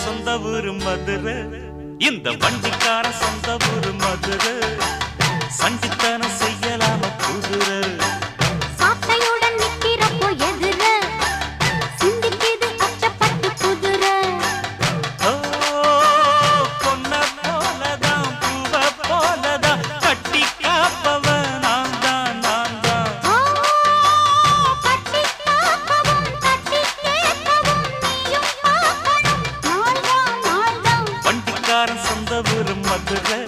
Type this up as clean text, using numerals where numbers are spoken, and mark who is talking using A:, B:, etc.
A: சொந்த ஊரு மதுரை, இந்த வண்டிக்கார சொந்த ஊரு மதுரை. சண்டித்தனம் செய்யலாம குதிரை
B: சாட்டையுடன் நிக்கிறப்போ எதிர சிந்திக்குது அச்சப்பட்டு குதிரை.
A: பொன்ன போலதான் பூவ போலதான் கட்டி காப்பவன் நான் தான் நான் தான்.
B: கட்டி காக்கவும் கட்டி கேட்கவும் நீயும் பார்க்கணும் நாள்தான் நாள்தான்.
A: வண்டிக்காரன் சொந்த ஊரு மதுரை,